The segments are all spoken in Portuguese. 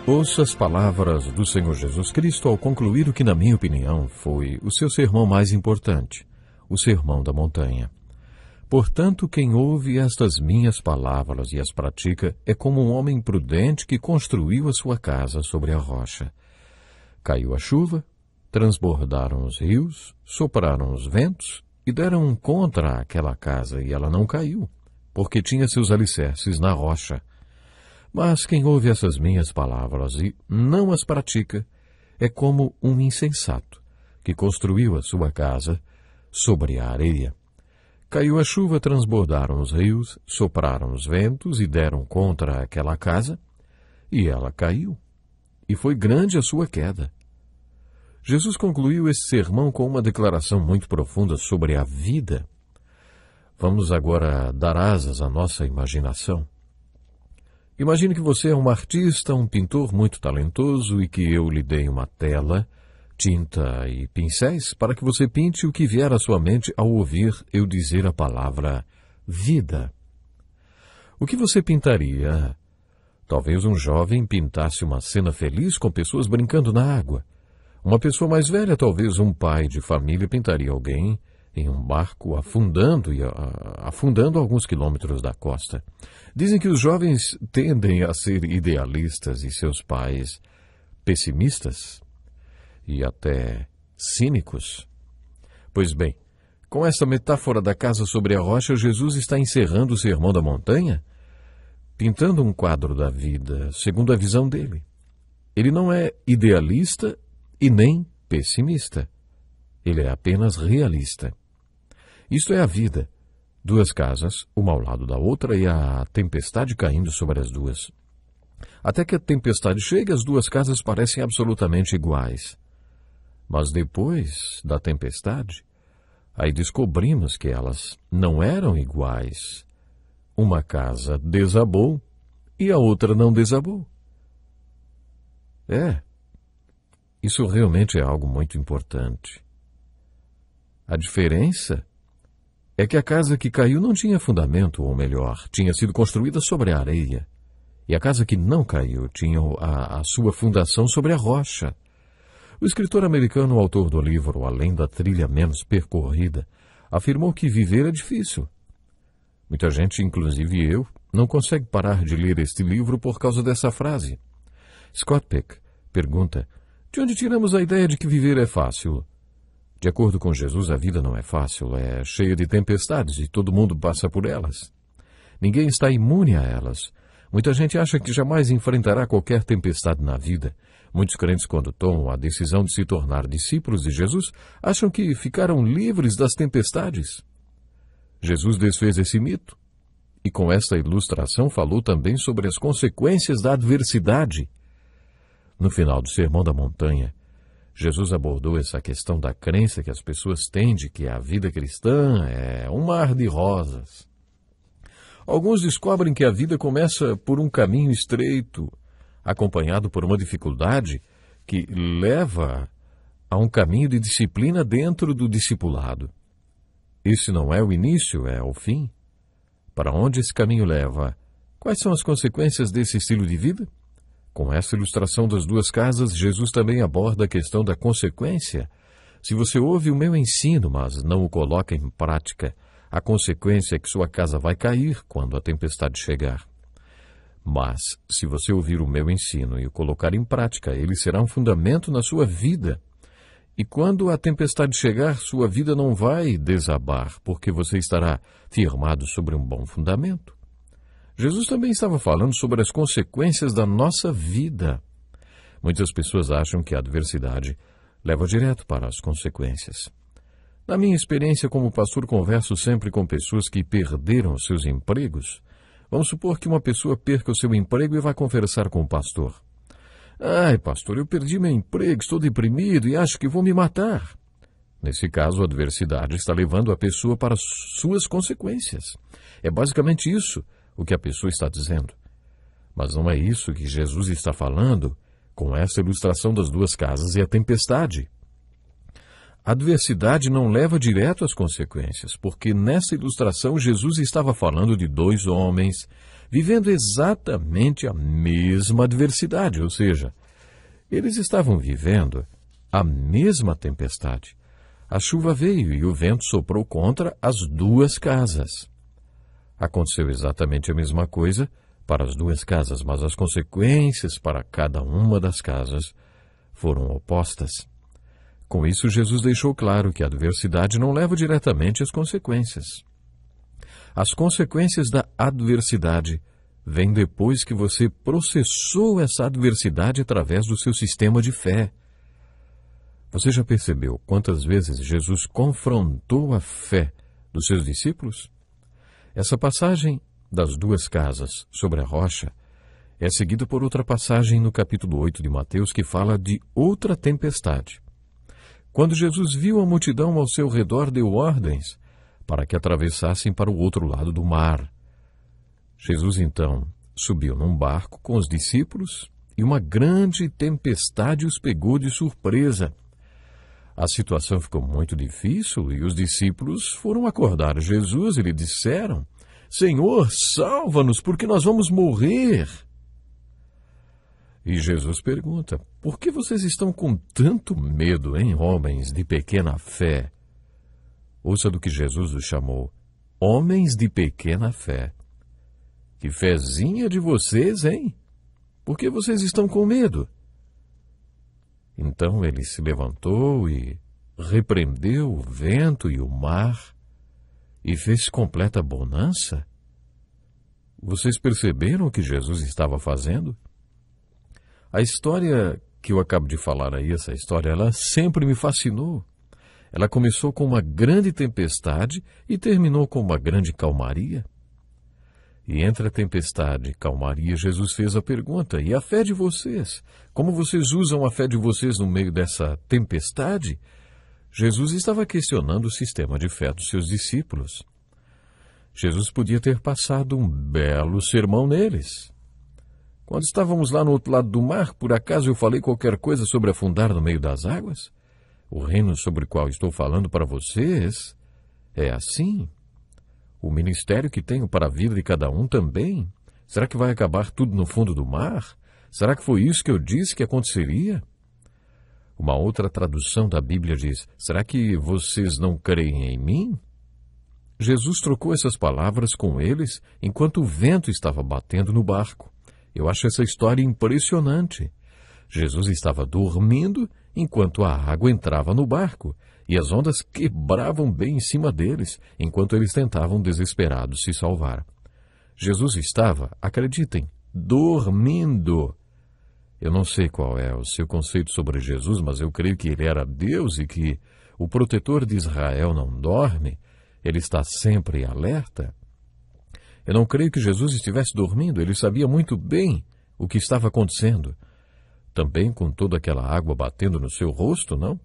Ouça as palavras do Senhor Jesus Cristo ao concluir o que, na minha opinião, foi o seu sermão mais importante, o Sermão da Montanha. Portanto, quem ouve estas minhas palavras e as pratica é como um homem prudente que construiu a sua casa sobre a rocha. Caiu a chuva, transbordaram os rios, sopraram os ventos e deram contra aquela casa, e ela não caiu, porque tinha seus alicerces na rocha. Mas quem ouve essas minhas palavras e não as pratica é como um insensato que construiu a sua casa sobre a areia. Caiu a chuva, transbordaram os rios, sopraram os ventos e deram contra aquela casa, e ela caiu, e foi grande a sua queda. Jesus concluiu esse sermão com uma declaração muito profunda sobre a vida. Vamos agora dar asas à nossa imaginação. Imagine que você é um artista, um pintor muito talentoso e que eu lhe dei uma tela, tinta e pincéis para que você pinte o que vier à sua mente ao ouvir eu dizer a palavra vida. O que você pintaria? Talvez um jovem pintasse uma cena feliz com pessoas brincando na água. Uma pessoa mais velha, talvez um pai de família, pintaria alguém em um barco afundando alguns quilômetros da costa. Dizem que os jovens tendem a ser idealistas e seus pais pessimistas e até cínicos. Pois bem, com esta metáfora da casa sobre a rocha, Jesus está encerrando o Sermão da Montanha, pintando um quadro da vida segundo a visão dele. Ele não é idealista e nem pessimista. Ele é apenas realista. Isto é a vida. Duas casas, uma ao lado da outra, e a tempestade caindo sobre as duas. Até que a tempestade chega, as duas casas parecem absolutamente iguais. Mas depois da tempestade, aí descobrimos que elas não eram iguais. Uma casa desabou e a outra não desabou. Isso realmente é algo muito importante. A diferença é que a casa que caiu não tinha fundamento, ou melhor, tinha sido construída sobre a areia. E a casa que não caiu tinha a sua fundação sobre a rocha. O escritor americano, autor do livro Além da Trilha Menos Percorrida, afirmou que viver é difícil. Muita gente, inclusive eu, não consegue parar de ler este livro por causa dessa frase. Scott Peck pergunta: de onde tiramos a ideia de que viver é fácil? De acordo com Jesus, a vida não é fácil, é cheia de tempestades e todo mundo passa por elas. Ninguém está imune a elas. Muita gente acha que jamais enfrentará qualquer tempestade na vida. Muitos crentes, quando tomam a decisão de se tornar discípulos de Jesus, acham que ficaram livres das tempestades. Jesus desfez esse mito e com esta ilustração falou também sobre as consequências da adversidade. No final do Sermão da Montanha, Jesus abordou essa questão da crença que as pessoas têm de que a vida cristã é um mar de rosas. Alguns descobrem que a vida começa por um caminho estreito, acompanhado por uma dificuldade que leva a um caminho de disciplina dentro do discipulado. Esse não é o início, é o fim. Para onde esse caminho leva? Quais são as consequências desse estilo de vida? Com essa ilustração das duas casas, Jesus também aborda a questão da consequência. Se você ouve o meu ensino, mas não o coloca em prática, a consequência é que sua casa vai cair quando a tempestade chegar. Mas, se você ouvir o meu ensino e o colocar em prática, ele será um fundamento na sua vida. E quando a tempestade chegar, sua vida não vai desabar, porque você estará firmado sobre um bom fundamento. Jesus também estava falando sobre as consequências da nossa vida. Muitas pessoas acham que a adversidade leva direto para as consequências. Na minha experiência como pastor, converso sempre com pessoas que perderam seus empregos. Vamos supor que uma pessoa perca o seu emprego e vai conversar com o pastor. Ai, pastor, eu perdi meu emprego, estou deprimido e acho que vou me matar. Nesse caso, a adversidade está levando a pessoa para suas consequências. É basicamente isso o que a pessoa está dizendo. Mas não é isso que Jesus está falando com essa ilustração das duas casas e a tempestade. A adversidade não leva direto às consequências, porque nessa ilustração Jesus estava falando de dois homens vivendo exatamente a mesma adversidade, ou seja, eles estavam vivendo a mesma tempestade. A chuva veio e o vento soprou contra as duas casas. Aconteceu exatamente a mesma coisa para as duas casas, mas as consequências para cada uma das casas foram opostas. Com isso, Jesus deixou claro que a adversidade não leva diretamente às consequências. As consequências da adversidade vêm depois que você processou essa adversidade através do seu sistema de fé. Você já percebeu quantas vezes Jesus confrontou a fé dos seus discípulos? Essa passagem das duas casas sobre a rocha é seguida por outra passagem no capítulo 8 de Mateus que fala de outra tempestade. Quando Jesus viu a multidão ao seu redor, deu ordens para que atravessassem para o outro lado do mar. Jesus, então, subiu num barco com os discípulos e uma grande tempestade os pegou de surpresa. A situação ficou muito difícil e os discípulos foram acordar Jesus e lhe disseram: Senhor, salva-nos, porque nós vamos morrer. E Jesus pergunta: por que vocês estão com tanto medo, hein, homens de pequena fé? Ouça do que Jesus os chamou: homens de pequena fé. Que fezinha de vocês, hein? Por que vocês estão com medo? Então ele se levantou e repreendeu o vento e o mar e fez completa bonança. Vocês perceberam o que Jesus estava fazendo? A história que eu acabo de falar aí, essa história, ela sempre me fascinou. Ela começou com uma grande tempestade e terminou com uma grande calmaria. E entre a tempestade e calmaria, Jesus fez a pergunta: e a fé de vocês? Como vocês usam a fé de vocês no meio dessa tempestade? Jesus estava questionando o sistema de fé dos seus discípulos. Jesus podia ter passado um belo sermão neles. Quando estávamos lá no outro lado do mar, por acaso eu falei qualquer coisa sobre afundar no meio das águas? O reino sobre o qual estou falando para vocês é assim. O ministério que tenho para a vida de cada um também. Será que vai acabar tudo no fundo do mar? Será que foi isso que eu disse que aconteceria? Uma outra tradução da Bíblia diz: será que vocês não creem em mim? Jesus trocou essas palavras com eles enquanto o vento estava batendo no barco. Eu acho essa história impressionante. Jesus estava dormindo enquanto a água entrava no barco e as ondas quebravam bem em cima deles enquanto eles tentavam desesperados se salvar. Jesus estava, acreditem, dormindo. Eu não sei qual é o seu conceito sobre Jesus, mas eu creio que ele era Deus e que o protetor de Israel não dorme, ele está sempre alerta. Eu não creio que Jesus estivesse dormindo, ele sabia muito bem o que estava acontecendo. Também com toda aquela água batendo no seu rosto, não?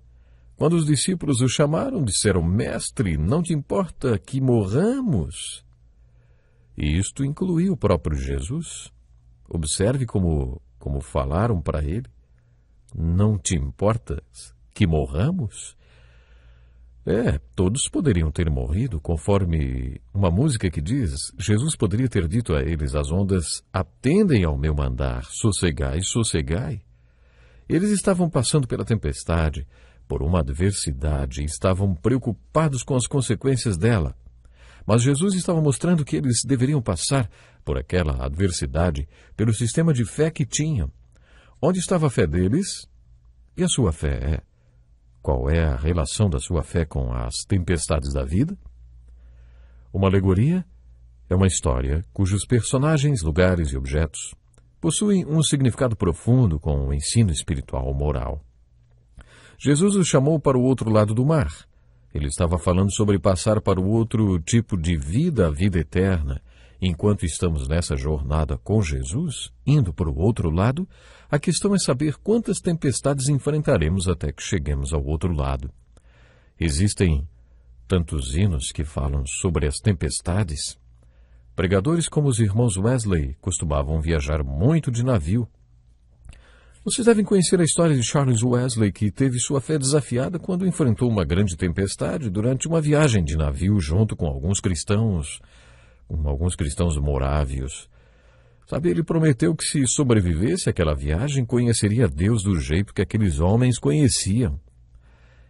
Quando os discípulos o chamaram, disseram: Mestre, não te importa que morramos? E isto incluiu o próprio Jesus. Observe como falaram para ele: não te importa que morramos? Todos poderiam ter morrido, conforme uma música que diz, Jesus poderia ter dito a eles: as ondas atendem ao meu mandar, sossegai, sossegai. Eles estavam passando pela tempestade, por uma adversidade, e estavam preocupados com as consequências dela. Mas Jesus estava mostrando que eles deveriam passar por aquela adversidade pelo sistema de fé que tinham. Onde estava a fé deles? E a sua fé? Qual é a relação da sua fé com as tempestades da vida? Uma alegoria é uma história cujos personagens, lugares e objetos possuem um significado profundo com um ensino espiritual ou moral. Jesus os chamou para o outro lado do mar. Ele estava falando sobre passar para o outro tipo de vida, a vida eterna. Enquanto estamos nessa jornada com Jesus, indo para o outro lado, a questão é saber quantas tempestades enfrentaremos até que cheguemos ao outro lado. Existem tantos hinos que falam sobre as tempestades. Pregadores como os irmãos Wesley costumavam viajar muito de navio. Vocês devem conhecer a história de Charles Wesley, que teve sua fé desafiada quando enfrentou uma grande tempestade durante uma viagem de navio junto com alguns cristãos morávios. Sabe, ele prometeu que se sobrevivesse àquela viagem, conheceria Deus do jeito que aqueles homens conheciam.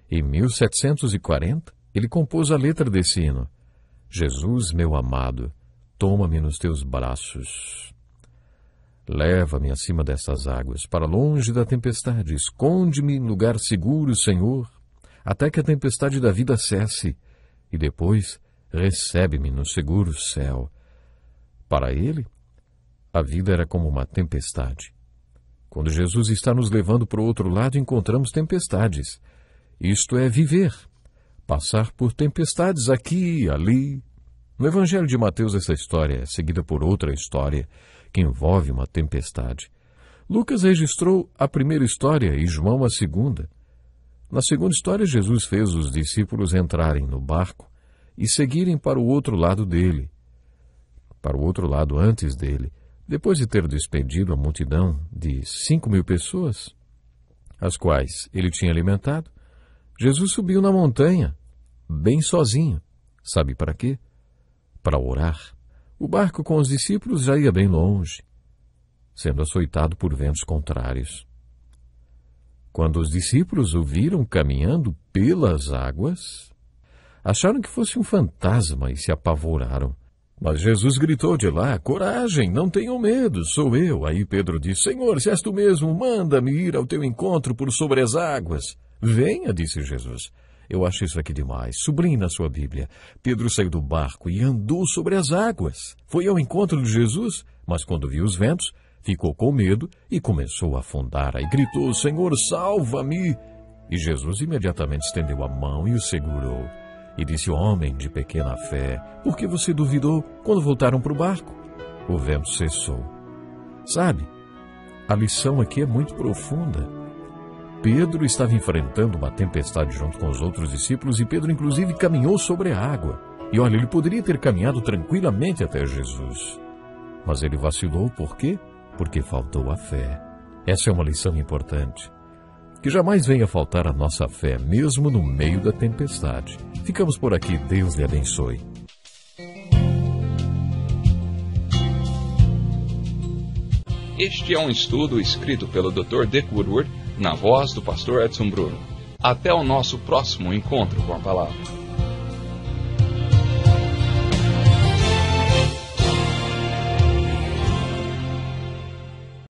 Em 1740, ele compôs a letra desse hino. Jesus, meu amado, toma-me nos teus braços. Leva-me acima dessas águas, para longe da tempestade. Esconde-me em lugar seguro, Senhor, até que a tempestade da vida cesse. E depois, recebe-me no seguro céu. Para ele, a vida era como uma tempestade. Quando Jesus está nos levando para o outro lado, encontramos tempestades. Isto é viver, passar por tempestades aqui e ali. No Evangelho de Mateus, essa história é seguida por outra história que envolve uma tempestade. Lucas registrou a primeira história e João a segunda. Na segunda história, Jesus fez os discípulos entrarem no barco e seguirem para o outro lado dele, para o outro lado antes dele. Depois de ter despedido a multidão de 5.000 pessoas, as quais ele tinha alimentado, Jesus subiu na montanha, bem sozinho. Sabe para quê? Para orar. O barco com os discípulos já ia bem longe, sendo açoitado por ventos contrários. Quando os discípulos o viram caminhando pelas águas, acharam que fosse um fantasma e se apavoraram. Mas Jesus gritou de lá: coragem, não tenham medo, sou eu. Aí Pedro disse: Senhor, se és tu mesmo, manda-me ir ao teu encontro por sobre as águas. Venha, disse Jesus. Eu acho isso aqui demais. Sublinhe na sua Bíblia. Pedro saiu do barco e andou sobre as águas. Foi ao encontro de Jesus, mas quando viu os ventos, ficou com medo e começou a afundar. Aí gritou: Senhor, salva-me! E Jesus imediatamente estendeu a mão e o segurou. E disse: homem de pequena fé, por que você duvidou? Quando voltaram para o barco, o vento cessou. Sabe, a lição aqui é muito profunda. Pedro estava enfrentando uma tempestade junto com os outros discípulos e Pedro, inclusive, caminhou sobre a água. E olha, ele poderia ter caminhado tranquilamente até Jesus. Mas ele vacilou, por quê? Porque faltou a fé. Essa é uma lição importante. Que jamais venha faltar a nossa fé, mesmo no meio da tempestade. Ficamos por aqui. Deus lhe abençoe. Este é um estudo escrito pelo Dr. Dick Woodward, na voz do pastor Edson Bruno. Até o nosso próximo encontro com a palavra.